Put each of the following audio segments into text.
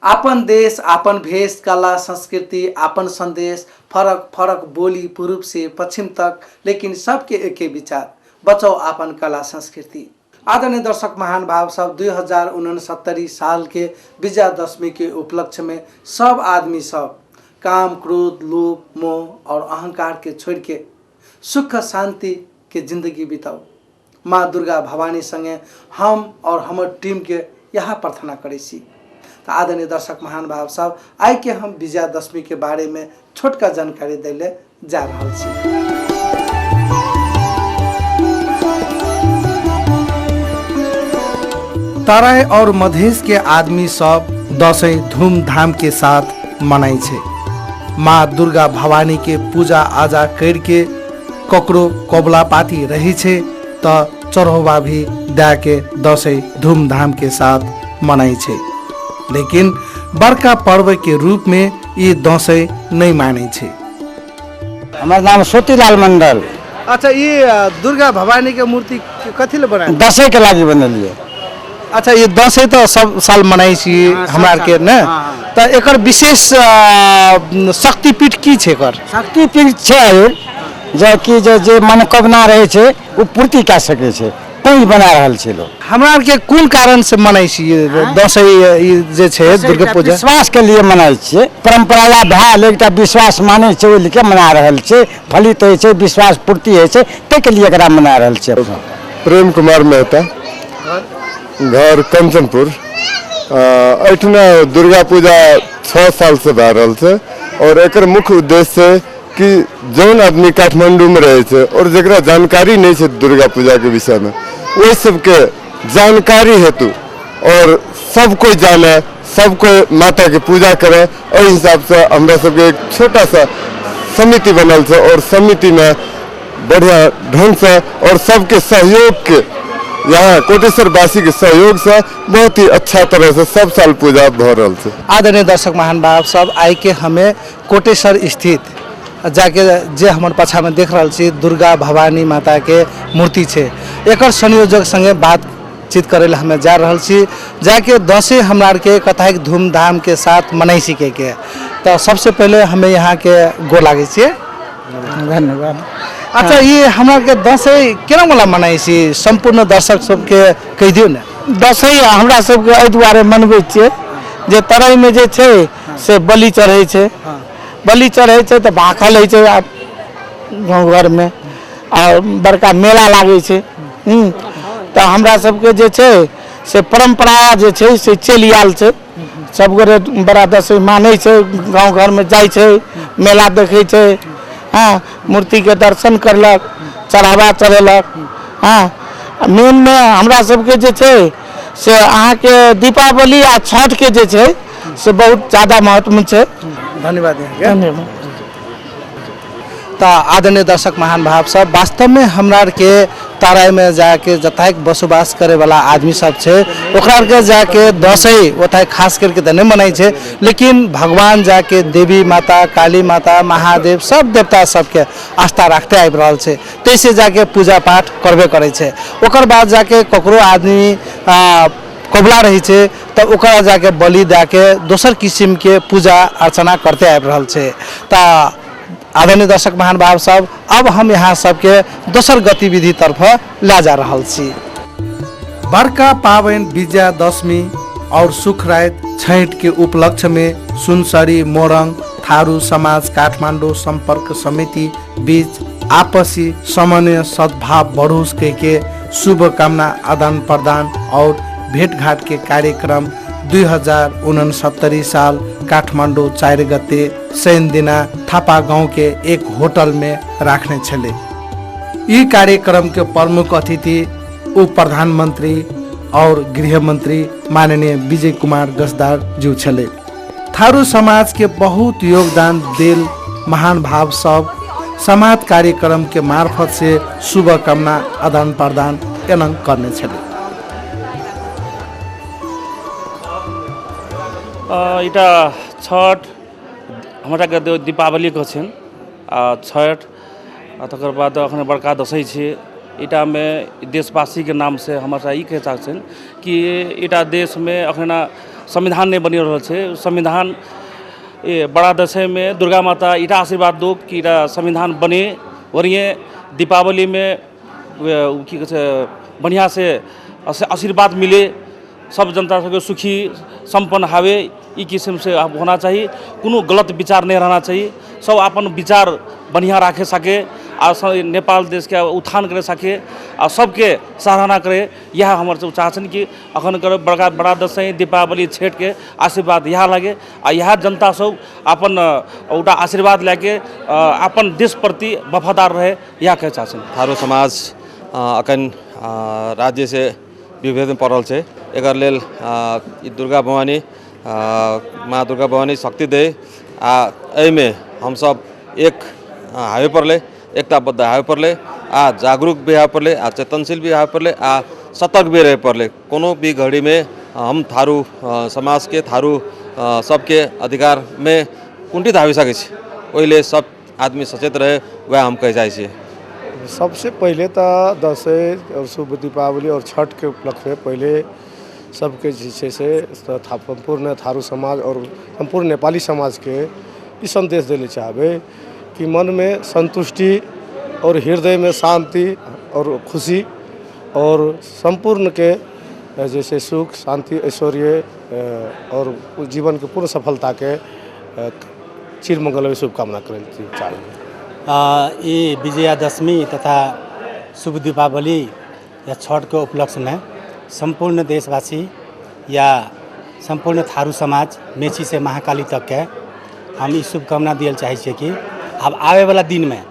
आपन देश, आपन भेष, कला, संस्कृति, आपन संदेश, फरक फरक बोली पूर्व से पश्चिम तक, लेकिन सबके एके विचार, बचाओ आपन कला संस्कृति। आदरणीय दर्शक महानुभाव सब 2069 साल के विजयादशमी के उपलक्ष्य में सब आदमी सब काम, क्रोध, लोभ, मोह और अहंकार के छोड़ के सुख शांति के जिंदगी बिताओ। माँ दुर्गा भवानी संगे हम और हमार टीम के यहाँ प्रार्थना करे सी। तो आदरणीय दर्शक महानुभाव सब आई के हम विजयादशमी के बारे में छोटका जानकारी देले जा रहा छी। तराई और मधेश के आदमी सब दसैँ धूमधाम के साथ मनाई छे। माँ दुर्गा भवानी के पूजा आजा करके ककरो कबला पाती रही छे तो चढ़ौवा भी दे के दसैँ धूमधाम के साथ मनाई छे। लेकिन बड़का पर्व के रूप में ये दसैँ नहीं माने छे। हमार नाम सोतीलाल मंडल। अच्छा, ये दुर्गा भवानी के मूर्ति कथी ले बनाए? दसैँ के लागी बनलिए। अच्छा, ये दसैँ तो सब साल मनाई छी हमरा के ने, तो एकर विशेष शक्तिपीठ की छे? एकर शक्तिपीठ छे जे कि जे मनोकामना रहे छे वो पूर्ति कर सके छे, कोई बना रहल छे लोग। हमरा के कोन कारण से मनाई छी दसैँ जे छे दुर्गा पूजा? विश्वास के लिए मनाई छे, परंपरा भेल एकटा विश्वास माने छे ओइ लिए मना रहल छे, फलित होय छे, विश्वास पूर्ति होय छे, ते के लिए एकरा मना रहल छे। प्रेम कुमार मेहता, घर कंचनपुर। एठना दुर्गा पूजा 6 साल से भए रहल छे और एकर मुख्य उद्देश्य है कि जौन आदमी काठमांडू में रहे छे और जकरा जानकारी नहीं छे दुर्गा पूजा के विषय में, वो सबके जानकारी हेतु और सब कोई जाने, सब कोई माता की पूजा करे, और हिसाब से हमरा सबके एक छोटा सा समिति बनल छे और समिति में बढ़िया ढंग से और सबके सहयोग के, यहाँ कोटेश्वर वासी के सहयोग से बहुत ही अच्छा तरह से सब साल पूजा भ रहल छे। आदरणीय दर्शक महानुभाव सब आई के हमें कोटेश्वर स्थित जाके जे हमारे पाछा में देख रहा छी दुर्गा भवानी माता के मूर्ति छे, एकर संयोजक संगे बातचीत करे ला हमें जा रहल छी। जाके दसैँ हमरा के कथाक धूमधाम के साथ मनाई सीखे के। तो सबसे पहले हमें यहाँ के गोर लागे छे। धन्यवाद। अच्छा, ये हमरा के दसैँ केना वाला मनाई छी, संपूर्ण दर्शक सबके कह दियो ने। दसैँ हमरा सबके एहि दुआरे मनबै छियै जे तराई में जे छै से बलि चढ़ै छै, बलि चढ़ै छै तऽ भाखल होइ छै गाँव घर में, और बड़का मेला लागै छै। तऽ हमरा सबके जे छै से परंपरा जे छै से चलि आयल छै। सब गोरे बड़ा दसैँ मानै छै, गाँव घर में जाइ छै, मेला देखै छै, हाँ, मूर्ति के दर्शन करलक, चढ़ावा चढ़ेलक। हाँ, मेन में हमरा सबके जे छै से अहाँ के दीपावली आ छठ के जे छै से बहुत ज़्यादा महत्व छै। धन्यवाद। धन्यवाद। तो आदरणीय दर्शक महानुभाव सब वास्तव में हमरा के तराई में जाके जतक बसोबास करे वाला आदमी सब छे ओकरा के जाके दसैँ ओतय खास करके तो नहीं मनाई छे, लेकिन भगवान जाके देवी माता, काली माता, महादेव सब देवता सबके आस्था रखते आबि रहल छे, तैसे जाके पूजा पाठ करबे करे छे। ओकर बाद जाके ककरो आदमी कबला रही छे तो ओकरा जाके बलि दे के दोसर किस्म के पूजा अर्चना करते आबि रहल छे। तो आदरणीय दर्शक महानुभाव सब अब हम यहाँ सबके दोसर गतिविधि तरफ ला जा रहल छी। बड़का पावन विजयादशमी और सुखरात छैठ के उपलक्ष्य में सुनसरी मोरङ थारू समाज काठमाडौँ संपर्क समिति बीच आपसी समन्वय सद्भाव बढोस् के शुभकामना आदान प्रदान और भेटघाट के कार्यक्रम 2069 साल काठमाडौँ 4 गते शनि दिना थापा गांव के एक होटल में रखने छले। ई कार्यक्रम के प्रमुख अतिथि उप प्रधानमंत्री और गृह मंत्री माननीय विजय कुमार गजदार जी छले। थारू समाज के बहुत योगदान देल महान भाव सब समाज कार्यक्रम के मार्फत से शुभकामना आदान प्रदान एनंग करने छले। इटा छठ हमरा के दीपावली को छन छठ तकर बाद अखन बड़का दसैँ छे। इटा में देशवासी के नाम से हमारा ई कहे चाहछन कि इटा देश में अखन संविधान नहीं बनी रहा है। संविधान ये बड़ा दशहरा में दुर्गा माता इटा आशीर्वाद दो कि इटा संविधान बने और ये दीपावली में की बढ़िया से आशीर्वाद मिले, सब जनता सबके सुखी संपन्न हावे ई किस्म से होना चाहिए। कोनो गलत विचार नहीं रहना चाहिए, सब अपन विचार बढ़िया रखे सके और नेपाल देश के उत्थान करे सके और सबके सराहना करे। यह हमारे चाहन कि अखन कर बड़ा दशैं दीपावली छठ के आशीर्वाद यहाँ लगे और यहाँ जनता सब अपन उटा आशीर्वाद लेके अपन देश प्रति वफादार रहे, यह कह चाहन। थारू समाज अखन राज्य से विभेद में पड़ल है। एक लेल दुर्गा भवानी माँ दुर्गा भवानी शक्ति दे में हम सब एक हावे पर ले, एकताबद्ध हावे पर ले, जागरूक भी हावे पर ले, चेतनशील भी हावे पर ले, सतर्क भी रहे पर ले। कोनो भी घड़ी में हम थारू समाज के थारू सबके अधिकार में कुंठित हावी सके ओहिले सब आदमी सचेत रहे, वह हम कह जाए। सबसे पहले तो दशहरा और शुभ दीपावली और छठ के उपलक्ष्य में पहले सबके जैसे से संपूर्ण थारू समाज और संपूर्ण नेपाली समाज के ई संदेश देने चाहबे कि मन में संतुष्टि और हृदय में शांति और खुशी और संपूर्ण के जैसे सुख शांति ऐश्वर्य और जीवन के पूर्ण सफलता के चिरमंगल में शुभकामना करना चाहिए। ये विजयादशमी तथा शुभ दीपावली या छठ के उपलक्ष्य में संपूर्ण देशवासी या संपूर्ण थारू समाज मेची से महाकाली तक के हम ई शुभकामना दियल चाहे कि अब आवे वाला दिन में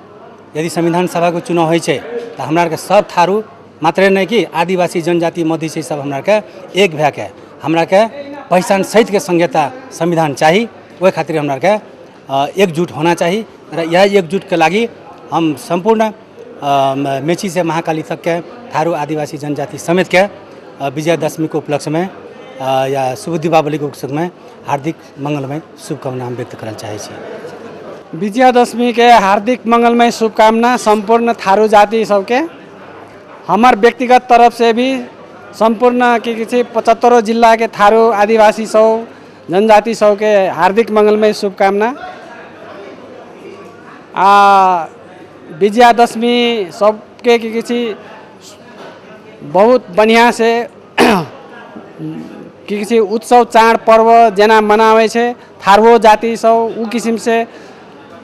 यदि संविधान सभा को चुनाव हो तो हमरा के सब थारू मात्रे नहीं कि आदिवासी जनजाति मधेसी सब हमरा के एक भे के हमरा के पहचान सहित के संहिता संविधान चाहिए। वही खातिर हमरा के एकजुट होना चाहिए। यह एकजुट के लगी हम संपूर्ण मेची से महाकाली तक के थारू आदिवासी जनजाति समेत के विजयादशमी के उपलक्ष्य में या शुभ दीपावली के उपलक्ष्य में हार्दिक मंगलमय शुभकामना हम व्यक्त करना चाहे। विजयादशमी के हार्दिक मंगलमय शुभकामना संपूर्ण थारू जाति सबके हमार व्यक्तिगत तरफ से भी संपूर्ण कि 75 जिला के थारू आदिवासी सब जनजाति सब के हार्दिक मंगलमय शुभकामना। विजयादशमी सबके किसी बहुत बढ़िया से किसी उत्सव चाड पर्व जना मनावे छे थारू जाति सब उ किस्म से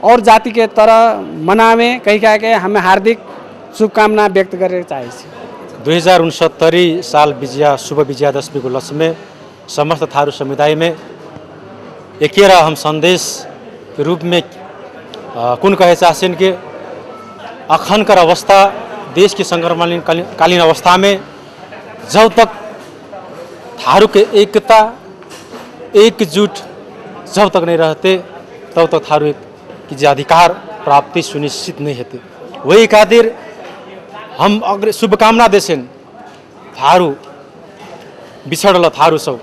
और जाति के तरह मनावे कहीं कह के हमें हार्दिक शुभकामना व्यक्त करे चाहे। 2069 साल शुभ विजयादशमी को लक्ष्य में समस्त थारू समुदाय में एक हम संदेश के रूप में कुन कहे चाहन कि अखन कर अवस्था देश की संक्रमणकालीन अवस्था में जब तक थारू के एकता एकजुट जब तक नहीं रहते तब तक थारू की जो अधिकार प्राप्ति सुनिश्चित नहीं होती। वही खातिर हम अग्र शुभकामना देसें थारू बिछड़ल थारू सब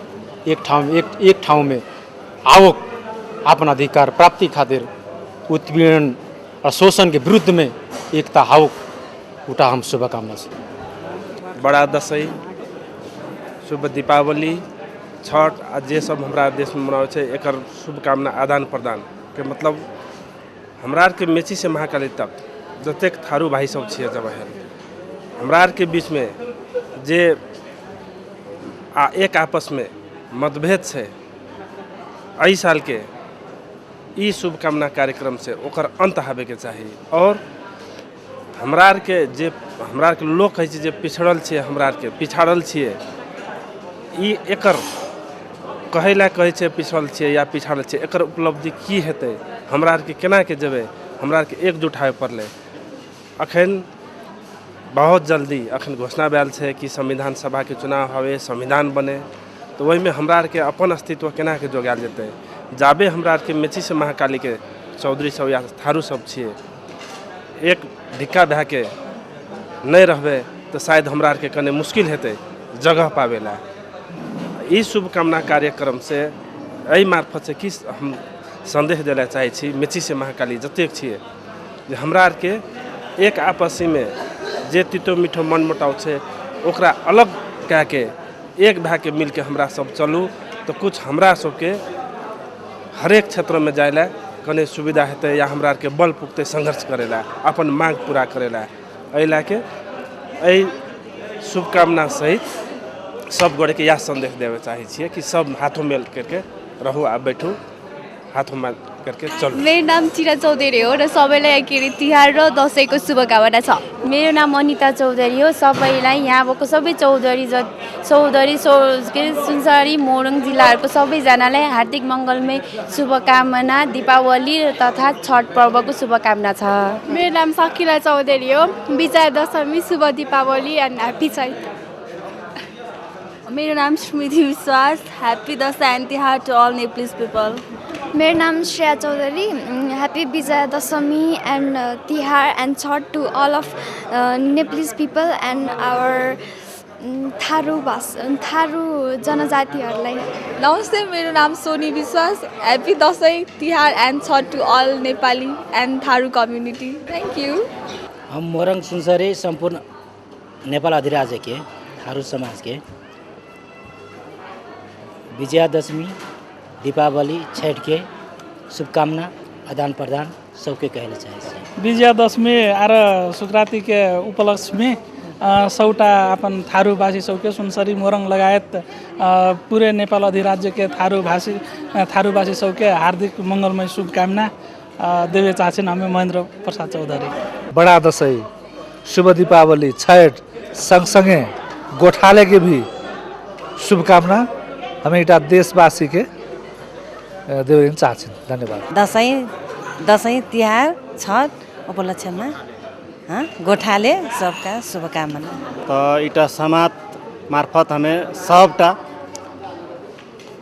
एक ठाव में आओ अपन अधिकार प्राप्ति खातिर उत्पीड़न और शोषण के विरुद्ध में एकता हाउ उठा हम शुभकामना से। बड़ा दशैं शुभ दीपावली छठ आ जे सब हमरा देश में मनावे छे एकर शुभकामना आदान प्रदान के मतलब हमरा के मेची से महाकाली तक जतेक थारू भाई सब छे जब हमरा के बीच में जे एक आपस में मतभेद छे एहि साल के ई शुभकामना कार्यक्रम से ओकर अंत हावे के चाहिए। और हमरा के जे हमरा के लोग कहे जे पिछड़ल छे हमरा के पिछाड़ल छिए ई एकर कहेला कहे छे पिछड़ल छे या पिछाड़ल छे एकर उपलब्धि की हेतै हमरा के केना के जेबे हमरा के एकजुट हावे पड़ले। अखन बहुत जल्दी अखन घोषणा भेल छे कि संविधान सभा के चुनाव हवे संविधान बने तो वही में हमरा के अपन अस्तित्व केना के जोगाल जेतै। जाबे हमरा के मेची से महाकाली के चौधरी सब या थारू सब छिए एक धिक्का भए के नहीं रहबे तो शायद हमरा के कने मुश्किल हेतै जगह पावेला। ई शुभकामना कार्यक्रम से एहि मार्फत से कि हम संदेश देला चाहे छी मेची से महाकाली जतेक छिए जे हमरा के एक आपसी में जे तितो मीठो मन मुटाव छे ओकरा अलग कह के एक भए के मिल के हमरा सब चलू तो कुछ हमरा सबके हरेक क्षेत्र में जाए ला कने सुविधा हेतै या हमरा के बल पुगतै संघर्ष करे ला अपन मांग पूरा करे ला। एहि ला के एहि शुभकामना सहित सब गोटे के यह संदेश देवे चाहे छियै कि सब हाथों मेल करके रहू आ बैठू हाथों मेल करके चलू। मेरो नाम चिरा चौधरी हो र सबैलाई के अरे तिहार र दसैँको शुभकामना छ। मेरो नाम अनिता चौधरी हो। सबैलाई यहाँ भएको सबै चौधरी के सुनसरी मोरङ जिल्लाहरूको सबैजनालाई हार्दिक मङ्गलमय शुभकामना दीपावली तथा छठ पर्वको शुभकामना छ। मेरो नाम सकिला चौधरी हो। विजया दशमी शुभ दीपावली एन्ड ह्याप्पी छैठ। मेरो नाम Smriti Biswas. Happy Dashain and Tihar to all Nepalese people. मेरो नाम Shreya Chaudhary. Happy Vijaya Dashami and Tihar and Chhath to all of Nepalese people and our Tharu जनजातिहरूलाई। नमस्ते, मेरो नाम Soni Biswas. Happy Dashain Tihar and Chhath to all Nepali and Tharu community. Thank you. हम मोरङ सुनसरी सम्पूर्ण नेपाल अधिराज्य के थारू समाज के विजयादशमी दीपावली छठ के शुभकामना आदान प्रदान सबके कहले चाहे छी। विजयादशमी आर संक्रांति के उपलक्ष्य में सौटा अपन थारूभाषी सबके सुनसरी मोरङ लगायत पूरे नेपाल अधिराज्य के थारूभाषी सबके हार्दिक मंगलमय शुभकामना देवे चाहछन्। हमें महेन्द्र प्रसाद चौधरी। बड़ा दशैं शुभ दीपावली छठ संगसंगे गोठाले के भी शुभकामना हमें इटा देशवासी के देवे चाहछन्। धन्यवाद। दसैँ तिहार छठ उपलक्ष्यमा गोठाले सबका शुभकामना। तो इटा समाज मार्फत हमें सबटा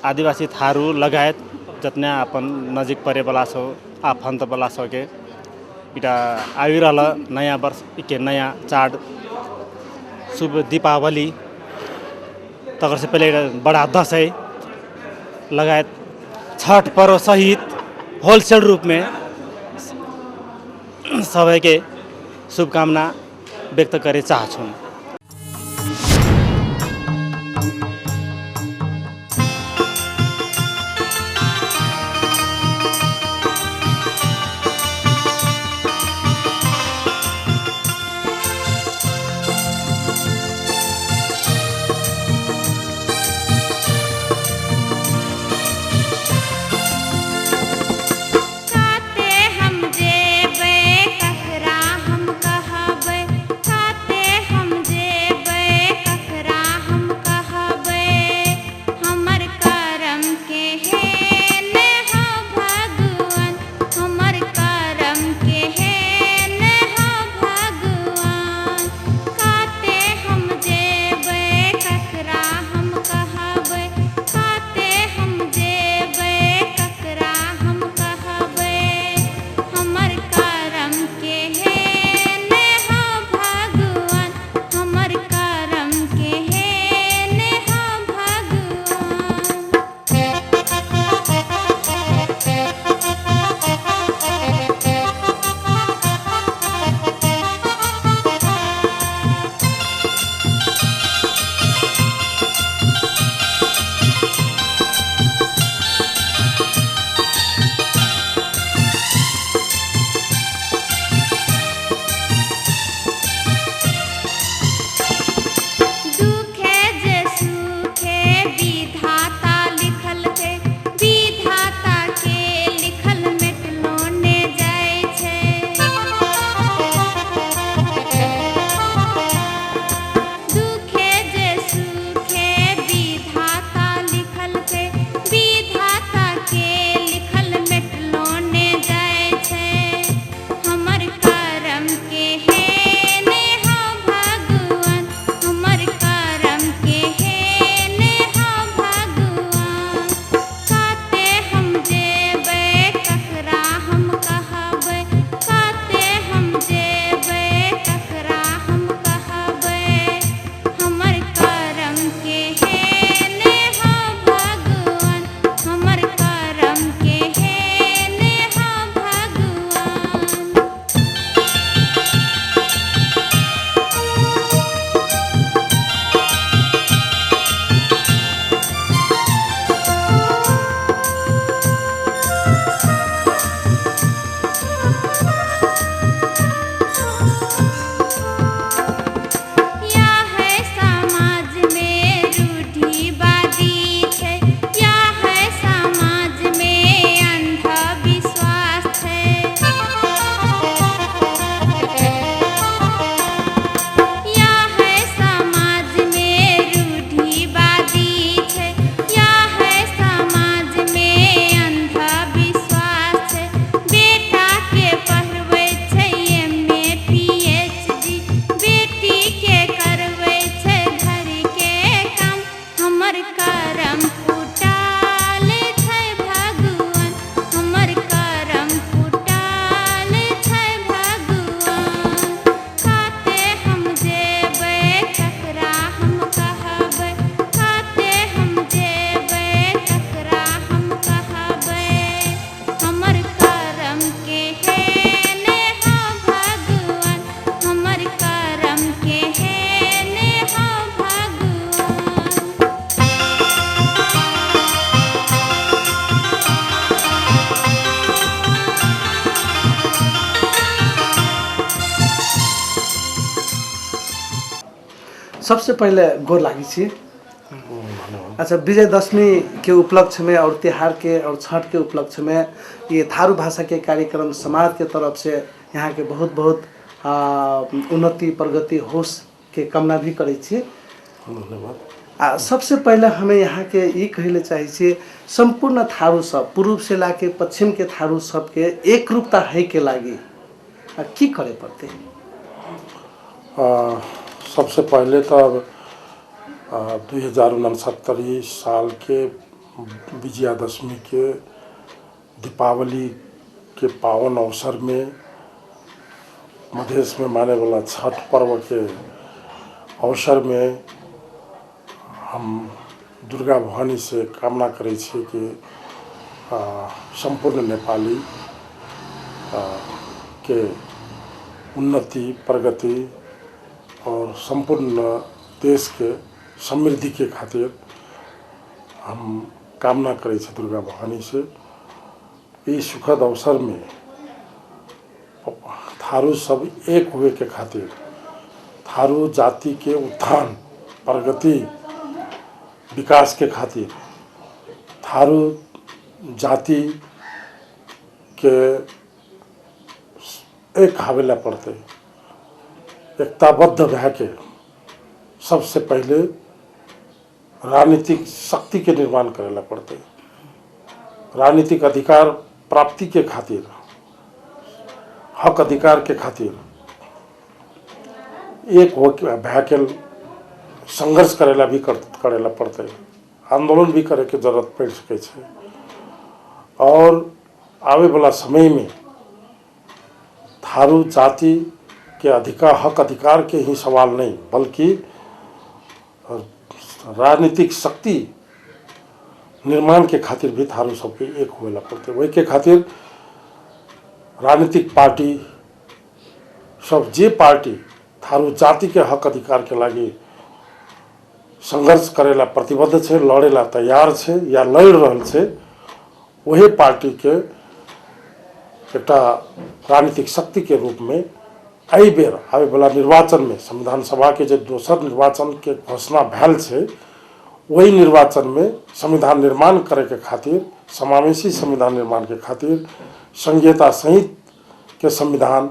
आदिवासी थारू लगायत जितना अपन नजिक परे वाला सो आफंत वाला सो के इटा आइरहल नयाँ वर्ष के नयाँ चाड शुभ दीपावली तकर से पहले बड़ा दसैँ लगायत छठ पर्व सहित होलसेल रूप में सबै के शुभकामना व्यक्त करे चाहछौँ। हम सबसे पहले गोर लागी छी। अच्छा, विजयदशमी के उपलक्ष्य में और त्योहार के और छठ के उपलक्ष्य में ये थारू भाषा के कार्यक्रम समाज के तरफ से यहाँ के बहुत बहुत उन्नति प्रगति होश के कामना भी करे छी। सबसे पहले हमें यहाँ के ये कहले चाहिए छी, संपूर्ण थारू सब पूर्व से लाके पश्चिम के थारू सब के एक रूपता है के लागी की करे पड़ते? सबसे पहले तो 2069 साल के विजयादशमी के दीपावली के पावन अवसर में मधेश में माने वाला छठ पर्व के अवसर में हम दुर्गा भवानी से कामना करै छी कि संपूर्ण नेपाली के उन्नति प्रगति और संपूर्ण देश के समृद्धि के खातिर हम कामना करै छी दुर्गा भवानी से। इस सुखद अवसर में थारू सब एक हुए के खातिर, थारू जाति के उत्थान प्रगति विकास के खातिर, थारू जाति के एक हावेला पड़ते एकताबद्ध भै के सबसे पहले राजनीतिक शक्ति के निर्माण करेला पड़ते, राजनीतिक अधिकार प्राप्ति के खातिर, हक अधिकार के खातिर एक हो भै के संघर्ष करेला भी करेला पड़ते, आंदोलन भी करे के जरूरत पड़ सके छे। और आवे वाला समय में थारू जाति के अधिकार हक अधिकार के ही सवाल नहीं बल्कि राजनीतिक शक्ति निर्माण के खातिर भी थारू सबके एक होवेला पड़ते। वही के खातिर राजनीतिक पार्टी सब जे पार्टी थारू जाति के हक अधिकार के लागी संघर्ष करेला प्रतिबद्ध छे, लड़ेला तैयार छे या लड़ रहल छे, वही पार्टी के एक राजनीतिक शक्ति के रूप में एहि बेर आवे वाला निर्वाचन में संविधान सभा के जो दोसर निर्वाचन के घोषणा भैल छे, वही निर्वाचन में संविधान निर्माण करे के खातिर, समावेशी संविधान निर्माण के खातिर, संहिता सहित के संविधान,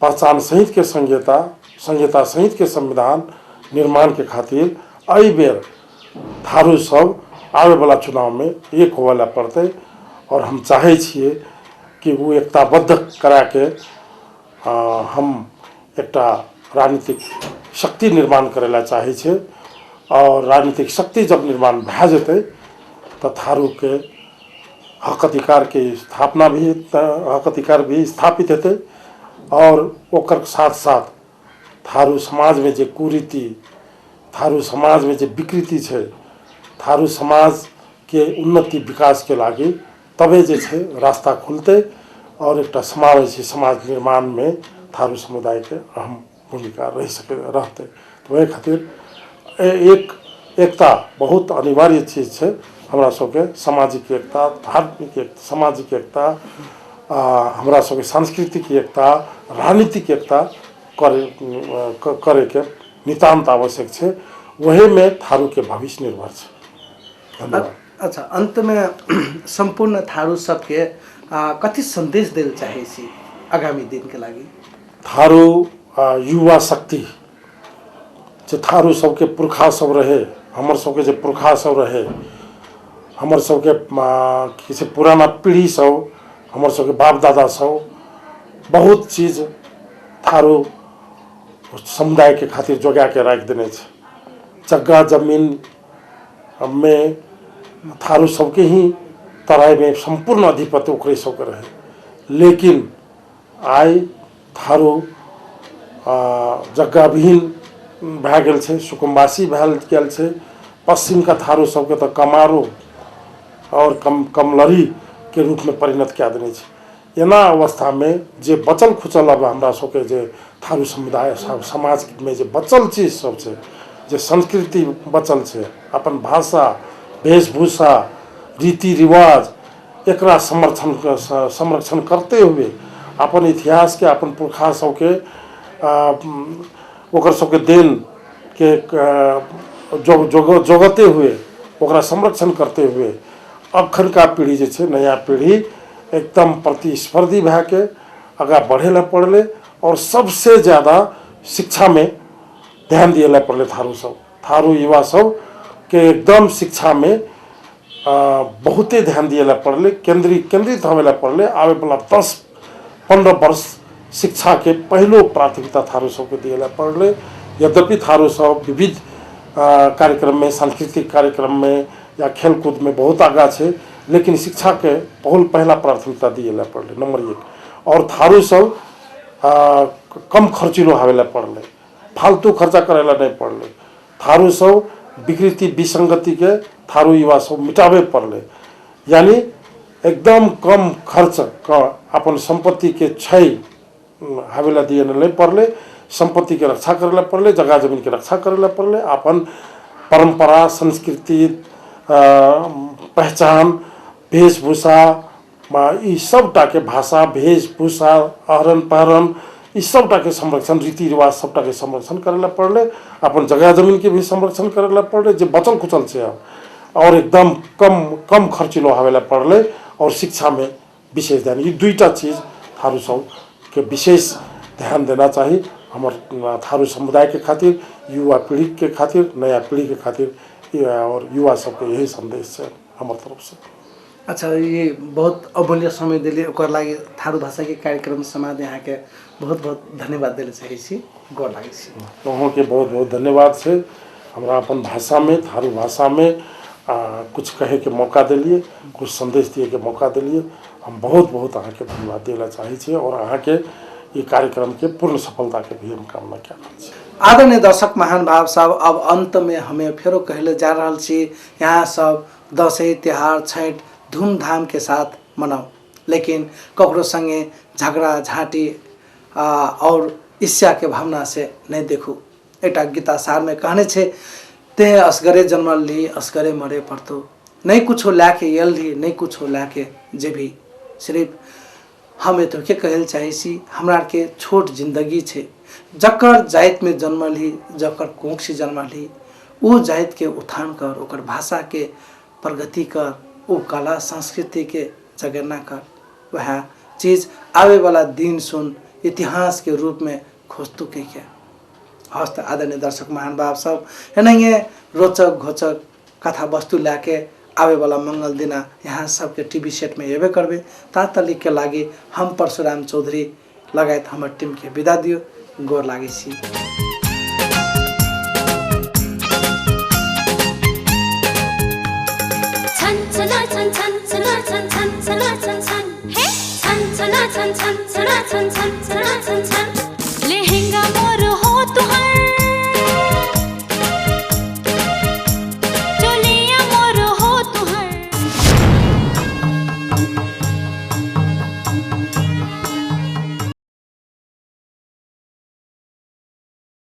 पहचान सहित के संहिता सहित के संविधान निर्माण के खातिर एहि बेर थारू सब आवे वाला चुनाव में एक होवेला पड़ते। और हम चाहे छिए कि वो एकताबद्ध करा के हम एक राजनीतिक शक्ति निर्माण करेला चाहे छे। और राजनीतिक शक्ति जब निर्माण भै जेते तो थारू के हक अधिकार के स्थापना भी हक अधिकार भी स्थापित हेते। और ओकर साथ साथ थारू समाज में जे कुरीति, थारू समाज में जे विकृति छे, थारू समाज के उन्नति विकास के लागी तबे जे छे रास्ता खुलते और एक समावेशी समाज निर्माण में थारू समुदाय के अहम भूमिका रह सके रहते। तो वही खातिर एकता बहुत अनिवार्य चीज है। हमरा सबके सामाजिक एकता, धार्मिक एकता, सामाजिक एकता, हमरा सबके सांस्कृतिक एकता, राजनीतिक एकता करे के नितांत आवश्यक है। वही में थारू के भविष्य निर्भर है। धन्यवाद। अच्छा, अंत में संपूर्ण थारू सबके कथी संदेश देल चाहे छी आगामी दिन के लागी? थारू युवा शक्ति जे थारू सबके पुरखा सब रहे, हमर सबके जे पुरखा सब रहे, हमर सबके किसी पुराना पीढ़ी सब, हमर सबके बाप दादा सब बहुत चीज थारू समुदाय के खातिर जोगा के रख देने छे। जगह जमीन में थारू सबके ही तराई में संपूर्ण अधिपत्य ओकरे सबके रहे। लेकिन आइ थारू जगह विहीन भै गेल छे, सुकुम्बासी भैल गेल छे। पश्चिम का थारू सबके तो कमारो और कमलरी के रूप में परिणत क्या देने छे। एना अवस्था में जे बचल खुचल अब हमरा सबके जे थारू समुदाय समाज में जे बचल चीज सब छे, जे संस्कृति बचल छे, अपन भाषा वेशभूषा रीति रिवाज, एकरा संरक्षण करते हुए अपन इतिहास के, अपन पुरखा सबके ओकर सबके देन के जोगते हुए ओकरा संरक्षण करते हुए अखन का पीढ़ी जे छै नया पीढ़ी एकदम प्रतिस्पर्धी भए के आगा बढ़े ला पड़ले और सबसे ज़्यादा शिक्षा में ध्यान दिए ला पड़ले। थारू युवा सब के एकदम शिक्षा में बहुते ध्यान दिए ला पड़ले, केंद्रित होवे ला पड़ले। आवे वाला 10-15 वर्ष शिक्षा के पहलो प्राथमिकता थारू सब के दिए ला पड़ले। यद्यपि थारू सब विविध कार्यक्रम में, सांस्कृतिक कार्यक्रम में या खेलकूद में बहुत आगा है, लेकिन शिक्षा के पहला प्राथमिकता दिए ला पड़ले नंबर 1। और थारू सब कम खर्चिलो हवेला पड़ले, फालतू खर्चा करेला नहीं पड़ले। थारू सब विकृति विसंगति के थारू युवा सब मिटावे पड़ले, यानी एकदम कम खर्च का अपन संपत्ति के क्षय हवेला दिए नहीं पड़ले। संपत्ति के रक्षा करेला पड़ले, जगह जमीन के रक्षा करेला पड़ले। अपन परंपरा, संस्कृति, पहचान, वेशभूषा, ई सबटा के भाषा, वेशभूषा, आहरण पहरन, ई सबटा के संरक्षण, रीति रिवाज सबटा के संरक्षण करेला पड़ले। अपन जगह जमीन के भी संरक्षण करेला पड़ले जो बचल कुचल से और एकदम कम खर्चिलो हवेला पड़ले। और शिक्षा में विशेष ध्यान, ये दुईटा चीज थारू सब के विशेष ध्यान देना चाहिए। हमारे थारू समुदाय के खातिर, युवा पीढ़ी के खातिर, नया पीढ़ी के खातिर और युवा सबके यही संदेश है हमारे तरफ से। अच्छा, ये बहुत अमूल्य समय दिले ओकर लागि थारू भाषा के कार्यक्रम समाज यहाँ के बहुत बहुत धन्यवाद दिले चाहे छी, गोर लागे छी। वहाँ के बहुत बहुत धन्यवाद से हमरा अपन भाषा में, थारू भाषा में कुछ कहे के मौका दिलिए, कुछ संदेश दिए के मौका दिलिए। हम बहुत बहुत अहाँ के धन्यवाद दिला चाहे छी और अहाँ के ये कार्यक्रम के पूर्ण सफलता के भी हम कामना करना छी। आदरणीय दर्शक महान भाव साहब, अब अंत में हमें फेरो कहले जा रहा छी, यहाँ सब दशैं त्योहार छठ धूमधाम के साथ मनाओ, लेकिन ककरो संगे झगड़ा झाँटी और ईर्ष्या के भावना से नहीं देखू। एटा गीता सार में कहने छे, ते असगरे जन्मल ली असगरे मरे पड़तो, नहीं कुछ लाके यल ली नहीं कुछ लाके जे भी। सिर्फ हमें तो के कहल चाहे छी, हमरा के छोट जिंदगी छे, जकर जाइत में जन्मल ही, जकर कोख से जन्मल ही, वो जाइत के उत्थान कर, ओकर भाषा के प्रगति कर, वो कला संस्कृति के जगरना कर। वह चीज़ आवे वाला दिन सुन इतिहास के रूप में खोजतु के क्या हस्त। आदरणीय दर्शक महान बाप सब एनहिए रोचक घोचक कथा वस्तु लाके आवे वाला मंगल दिना यहाँ सबके टीवी सेट में एबे करबे। तातलिक के लागी हम परशुराम चौधरी लगायत हमर टीम के विदा दियो, गोर लागे छी। छन